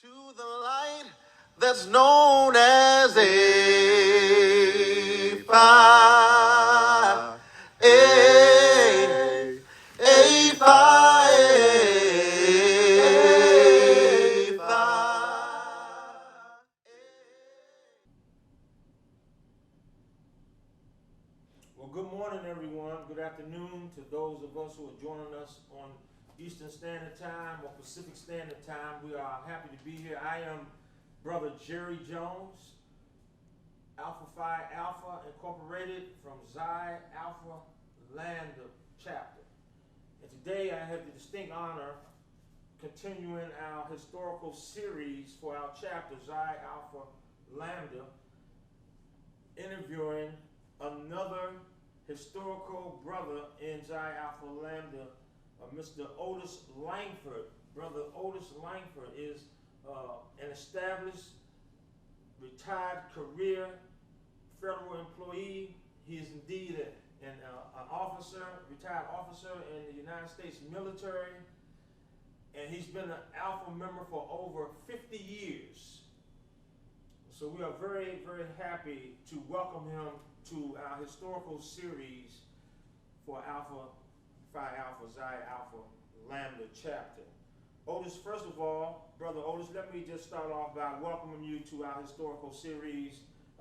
To the light that's known as a fire, a fire. Well, good morning, everyone. Good afternoon to those of us who are joining us on Eastern Standard Time or Pacific Standard Time. We are happy to be here. I am Brother Jerry Jones, Alpha Phi Alpha Incorporated from Xi Alpha Lambda chapter. And today I have the distinct honor continuing our historical series for our chapter, Xi Alpha Lambda, interviewing another historical brother in Xi Alpha Lambda, Mr. Otis Langford. Brother Otis Langford is an established, retired career federal employee. He is indeed an officer, retired officer in the United States military, and he's been an Alpha member for over 50 years. So we are very, very happy to welcome him to our historical series for Alpha Phi Alpha Xi Alpha Lambda chapter. Otis, first of all, Brother Otis, let me just start off by welcoming you to our historical series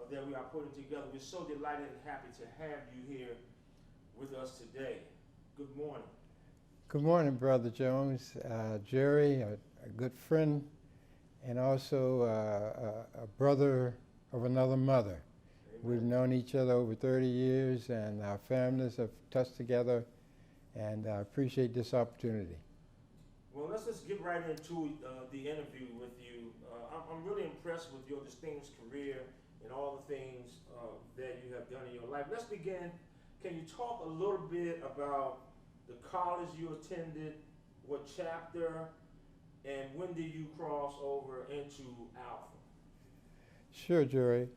that we are putting together. We're so delighted and happy to have you here with us today. Good morning. Good morning, Brother Jones. Jerry, a good friend, and also a brother of another mother. Amen. We've known each other over 30 years, and our families have touched together, and I appreciate this opportunity. Well, let's just get right into the interview with you. I'm really impressed with your distinguished career and all the things that you have done in your life. Let's begin. Can you talk a little bit about the college you attended, what chapter, and when did you cross over into Alpha? Sure, Jerry.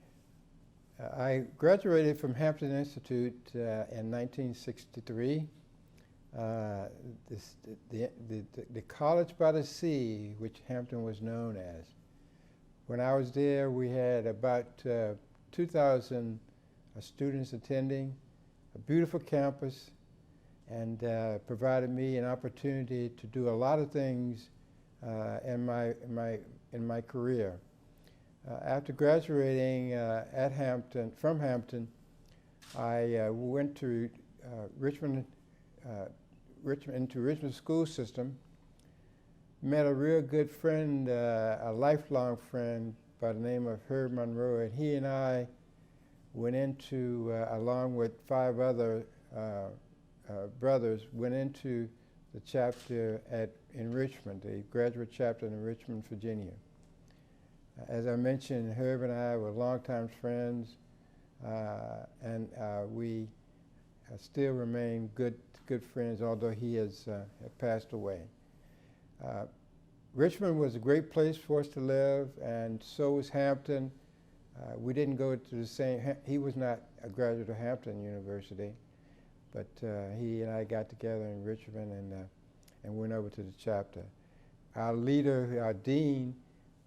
I graduated from Hampton Institute in 1963. The College by the Sea, which Hampton was known as. When I was there, we had about 2,000 students attending, a beautiful campus, and provided me an opportunity to do a lot of things in my career. After graduating from Hampton, I went to Richmond school system, met a real good friend, a lifelong friend by the name of Herb Monroe, and he and I went into, along with 5 other brothers, went into the chapter in Richmond, the graduate chapter in Richmond, Virginia. As I mentioned, Herb and I were longtime friends, and we still remain good friends, although he has passed away. Richmond was a great place for us to live, and so was Hampton. We didn't go to the same, he was not a graduate of Hampton University, but he and I got together in Richmond and went over to the chapter. Our leader, our dean,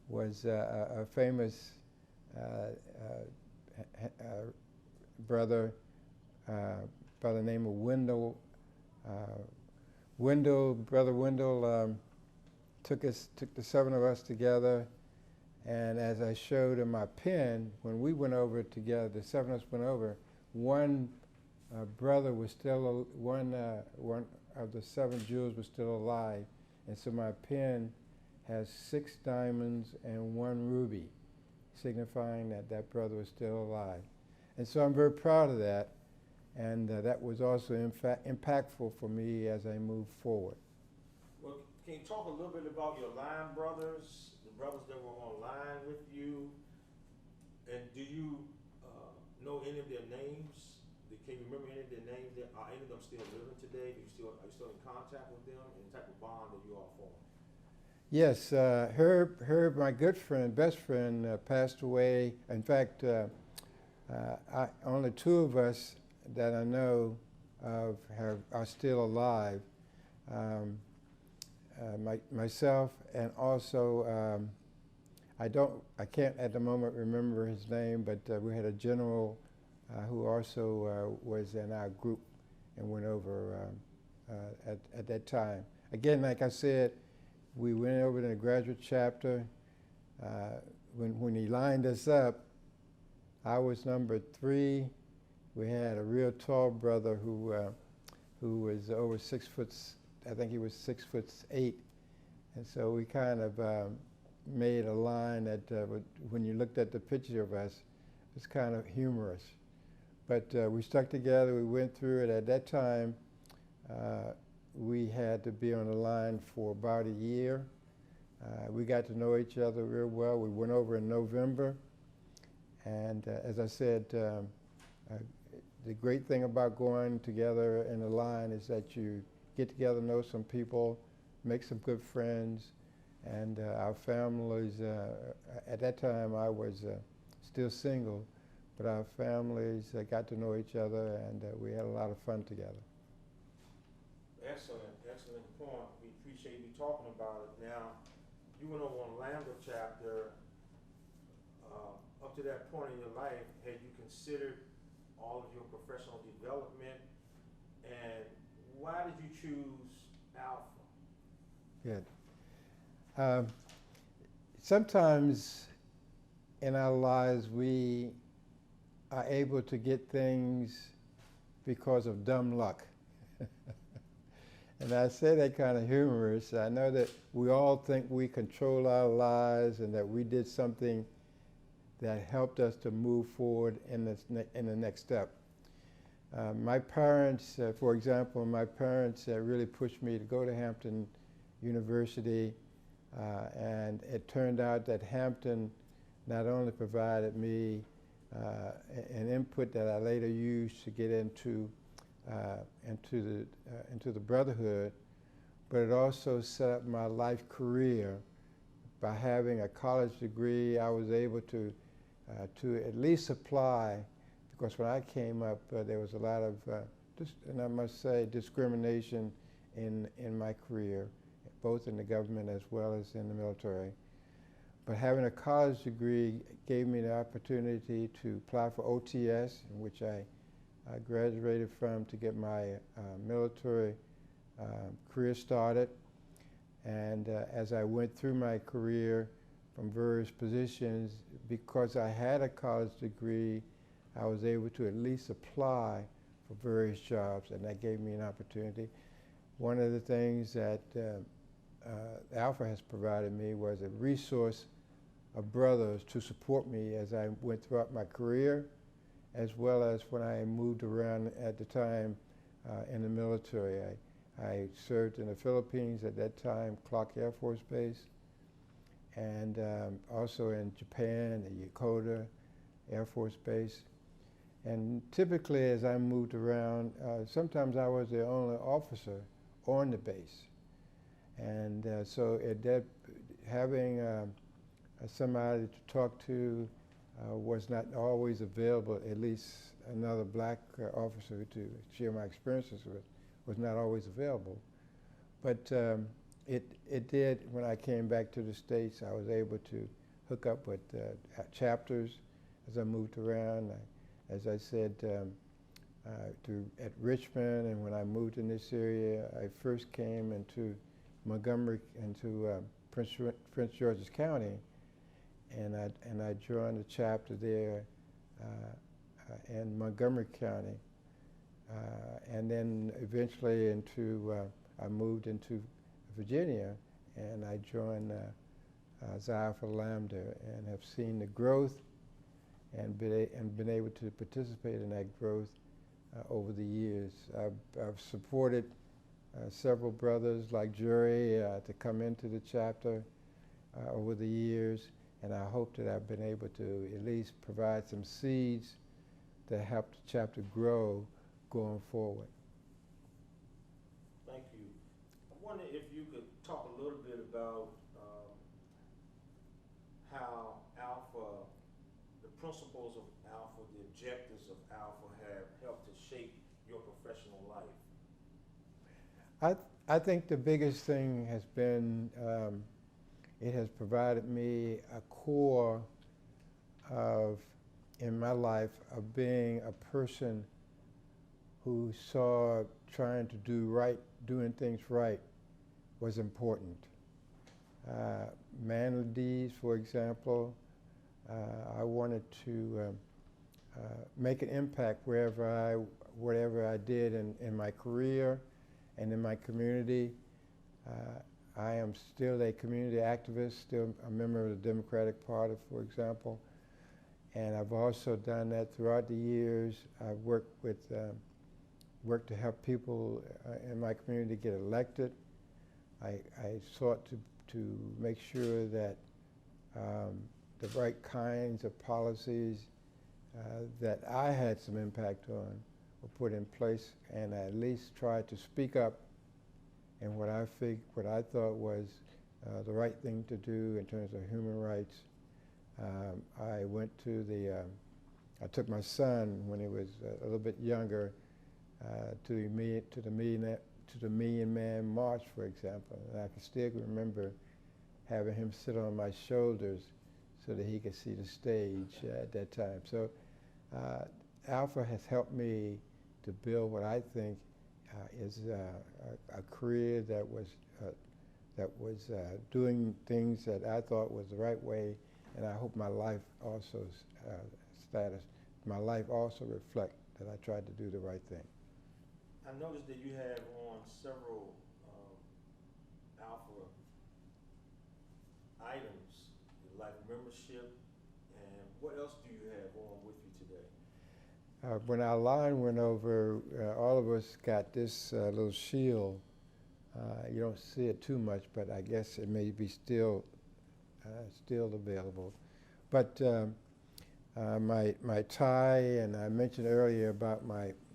was a famous brother by the name of Wendell. Brother Wendell took the 7 of us together, and as I showed in my pen, when we went over together, the 7 of us went over, one brother was still, one of the 7 jewels was still alive, and so my pen has 6 diamonds and 1 ruby, signifying that that brother was still alive. And so I'm very proud of that, and that was also impactful for me as I moved forward. Well, can you talk a little bit about your line brothers, the brothers that were on line with you, and do you know any of their names? Can you remember any of their names? Are any of them still living today? Are you still in contact with them, and the type of bond that you all formed? Yes, Herb, my good friend, best friend, passed away. In fact, only 2 of us that I know of are still alive. Myself and also I can't at the moment remember his name, but we had a general who also was in our group and went over at that time. Again, like I said, we went over to the graduate chapter. When he lined us up, I was number 3. We had a real tall brother who was over 6 foot. I think he was 6'8", and so we kind of made a line that, when you looked at the picture of us, it was kind of humorous. But we stuck together. We went through it. At that time, we had to be on the line for about a year. We got to know each other real well. We went over in November, and as I said, the great thing about going together in a line is that you get together, know some people, make some good friends, and our families, at that time I was still single, but our families got to know each other, and we had a lot of fun together. Excellent, excellent point. We appreciate you talking about it. Now, you went over on Lambda chapter. Up to that point in your life, had you considered all of your professional development, and why did you choose Alpha? Good. Sometimes in our lives we are able to get things because of dumb luck. And I say that kind of humorous. I know that we all think we control our lives and that we did something that helped us to move forward in the next step. My parents, for example, really pushed me to go to Hampton University, and it turned out that Hampton not only provided me an input that I later used to get into the Brotherhood, but it also set up my life career. By having a college degree, I was able to at least apply, because when I came up, there was a lot of, and I must say, discrimination in my career, both in the government as well as in the military. But having a college degree gave me the opportunity to apply for OTS, in which I graduated from, to get my military career started. And as I went through my career from various positions, because I had a college degree, I was able to at least apply for various jobs, and that gave me an opportunity. One of the things that Alpha has provided me was a resource of brothers to support me as I went throughout my career, as well as when I moved around at the time in the military. I served in the Philippines at that time, Clark Air Force Base, and also in Japan, at Yokota Air Force Base. And typically, as I moved around, sometimes I was the only officer on the base. And so having somebody to talk to was not always available. At least another black officer to share my experiences with was not always available. But it did, when I came back to the States, I was able to hook up with chapters as I moved around. As I said, at Richmond, and when I moved in this area, I first came into Montgomery, into Prince George's County, and I joined a chapter there in Montgomery County, and then eventually I moved into Virginia, and I joined Xi Alpha Lambda, and have seen the growth and been able to participate in that growth over the years. I've supported several brothers like Jury to come into the chapter over the years, and I hope that I've been able to at least provide some seeds to help the chapter grow going forward. Thank you. I wonder if you could talk a little bit about how Alpha, the principles of Alpha, the objectives of Alpha have helped to shape your professional life. I think the biggest thing has been it has provided me a core of, in my life, of being a person who saw trying to do right, doing things right was important. Manly deeds, for example, I wanted to make an impact whatever I did in my career and in my community. I am still a community activist, still a member of the Democratic Party, for example, and I've also done that throughout the years. I've worked to help people in my community get elected. I sought to make sure that the right kinds of policies that I had some impact on were put in place, and I at least tried to speak up in what I thought was the right thing to do in terms of human rights. I took my son when he was a little bit younger to the Million Man March, for example, and I can still remember having him sit on my shoulders so that he could see the stage at that time. So Alpha has helped me to build what I think is a career that was doing things that I thought was the right way, and I hope my life also reflect that I tried to do the right thing. I noticed that you have on several Alpha items, like membership, and what else do you have on with you today? When our line went over, all of us got this little shield. You don't see it too much, but I guess it may be still available. But my tie, and I mentioned earlier about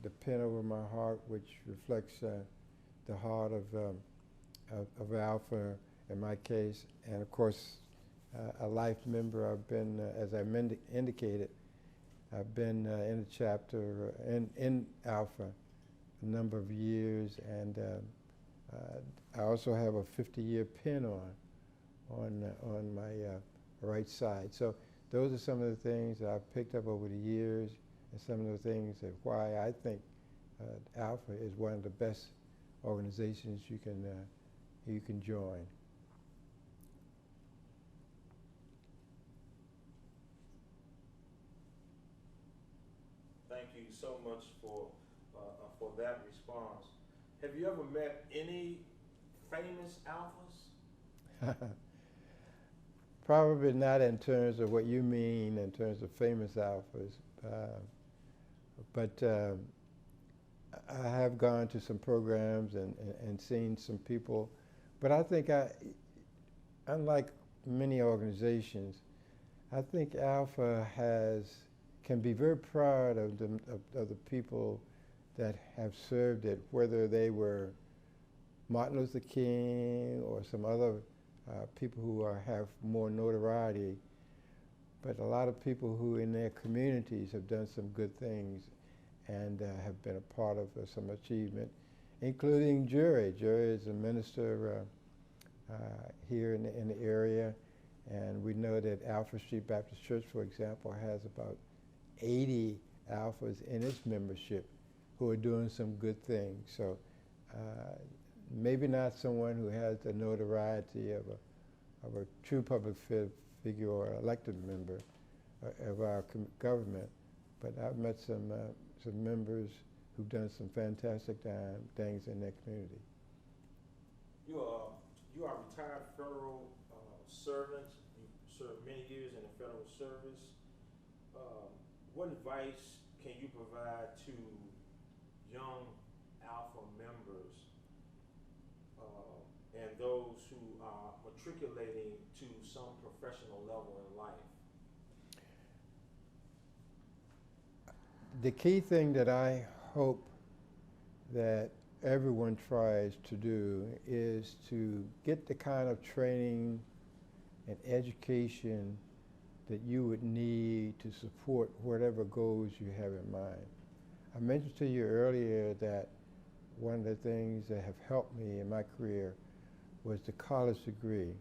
the pin over my heart, which reflects the heart of Alpha in my case, and of course a life member. I've been, as I indicated, I've been in the chapter in Alpha a number of years, and I also have a 50-year pin on my right side. So those are some of the things that I've picked up over the years, and some of the things that why I think Alpha is one of the best organizations you can join. Thank you so much for that response. Have you ever met any famous Alphas? Probably not in terms of what you mean in terms of famous Alphas, but I have gone to some programs and seen some people. But I think unlike many organizations, I think Alpha can be very proud of the people that have served it, whether they were Martin Luther King or some other people who have more notoriety, but a lot of people who in their communities have done some good things and have been a part of some achievement, including Jerry. Jerry is a minister here in the area, and we know that Alpha Street Baptist Church, for example, has about 80 Alphas in its membership who are doing some good things. So maybe not someone who has the notoriety of a true public figure or elected member of our government, but I've met some members who've done some fantastic things in their community. You are a retired federal servant. You served many years in the federal service. What advice can you provide to young Alpha members and those who are matriculating to some professional level in life? The key thing that I hope that everyone tries to do is to get the kind of training and education that you would need to support whatever goals you have in mind. I mentioned to you earlier that one of the things that have helped me in my career was the college degree.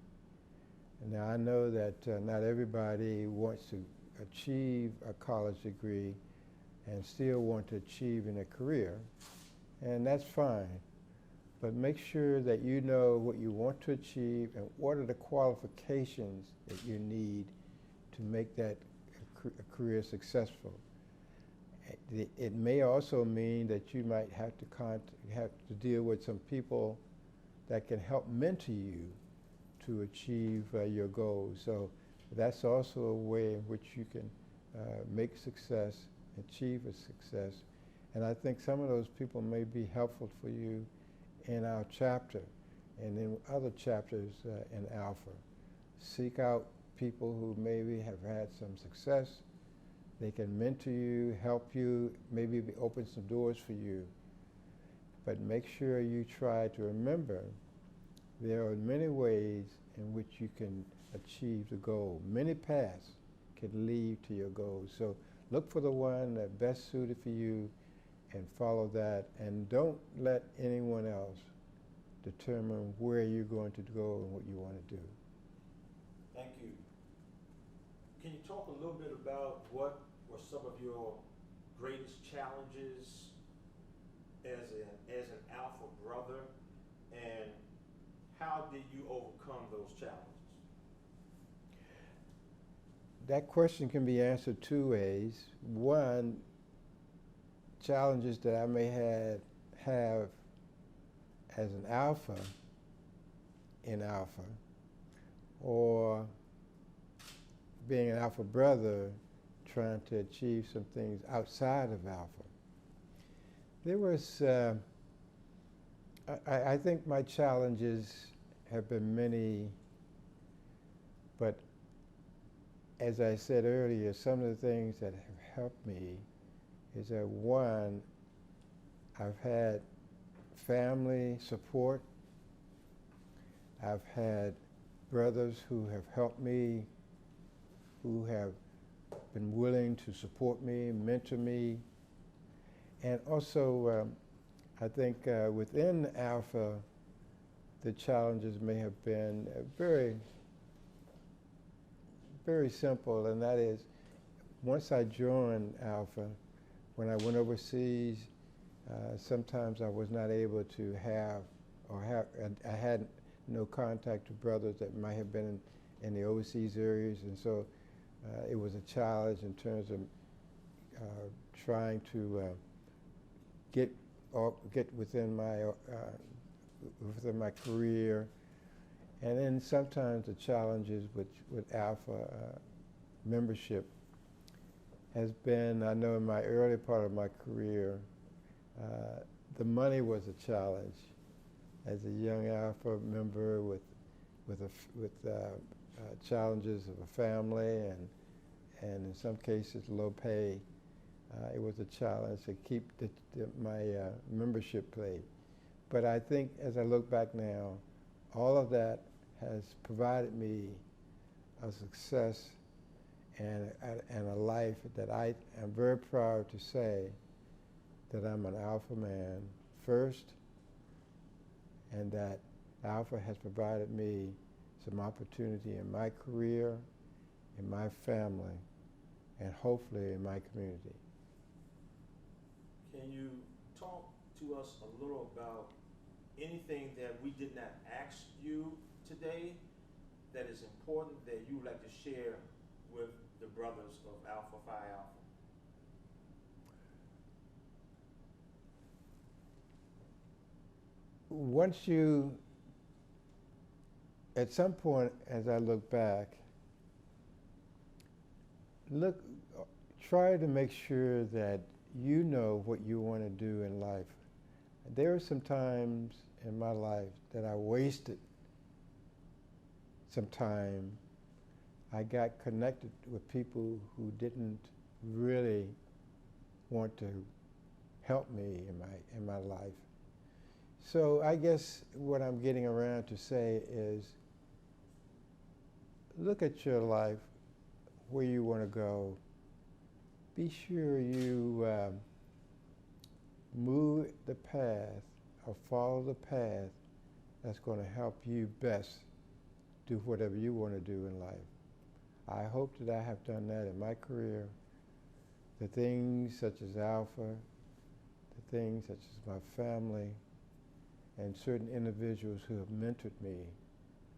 Now I know that not everybody wants to achieve a college degree and still want to achieve in a career, and that's fine. But make sure that you know what you want to achieve and what are the qualifications that you need to make that a career successful. It may also mean that you might have to deal with some people that can help mentor you to achieve your goals. So that's also a way in which you can make success, achieve a success. And I think some of those people may be helpful for you in our chapter and in other chapters in Alpha. Seek out people who maybe have had some success. They can mentor you, help you, maybe open some doors for you. But make sure you try to remember there are many ways in which you can achieve the goal. Many paths can lead to your goals. So look for the one that's best suited for you and follow that, and don't let anyone else determine where you're going to go and what you want to do. Thank you. Can you talk a little bit about what were some of your greatest challenges as an Alpha brother, and how did you overcome those challenges? That question can be answered two ways. One, challenges that I may have as an Alpha in Alpha, or being an Alpha brother trying to achieve some things outside of Alpha. There was, I think my challenges have been many, but as I said earlier, some of the things that have helped me is that, one, I've had family support. I've had brothers who have helped me, who have been willing to support me, mentor me. And also, I think within Alpha, the challenges may have been very, very simple, and that is, once I joined Alpha, when I went overseas, sometimes I was not able to I had no contact with brothers that might have been in the overseas areas, and so it was a challenge in terms of trying to get within my career. And then sometimes the challenges with Alpha membership has been, I know in my early part of my career, the money was a challenge. As a young Alpha member with challenges of a family and in some cases low pay, it was a challenge to keep my membership paid. But I think as I look back now, all of that has provided me a success and a life that I am very proud to say that I'm an Alpha man first, and that Alpha has provided me some opportunity in my career, in my family, and hopefully in my community. Can you talk to us a little about anything that we did not ask you today that is important that you would like to share with the brothers of Alpha Phi Alpha? Once you, at some point as I look back, try to make sure that you know what you want to do in life. There are some times in my life that I wasted some time. I got connected with people who didn't really want to help me in my life. So I guess what I'm getting around to say is, look at your life, where you want to go. Be sure you move the path or follow the path that's going to help you best do whatever you want to do in life. I hope that I have done that in my career. The things such as Alpha, the things such as my family, and certain individuals who have mentored me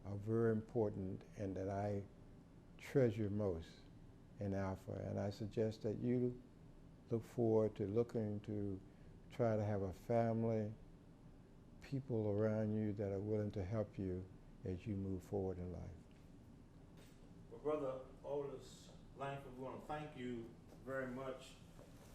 are very important and that I treasure most in Alpha. And I suggest that you look forward to looking to try to have a family, people around you that are willing to help you as you move forward in life. Well, Brother Otis Langford, we want to thank you very much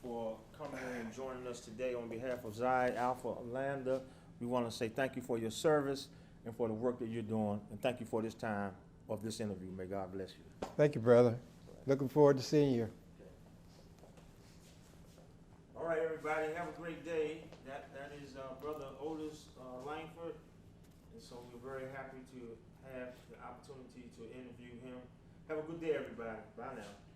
for coming in and joining us today on behalf of Xi Alpha Lambda. We want to say thank you for your service and for the work that you're doing, and thank you for this time of this interview. May God bless you. Thank you, brother. Looking forward to seeing you. All right, everybody, have a great day. That is Brother Otis Langford, and so we're very happy to have the opportunity to interview him. Have a good day, everybody. Bye now.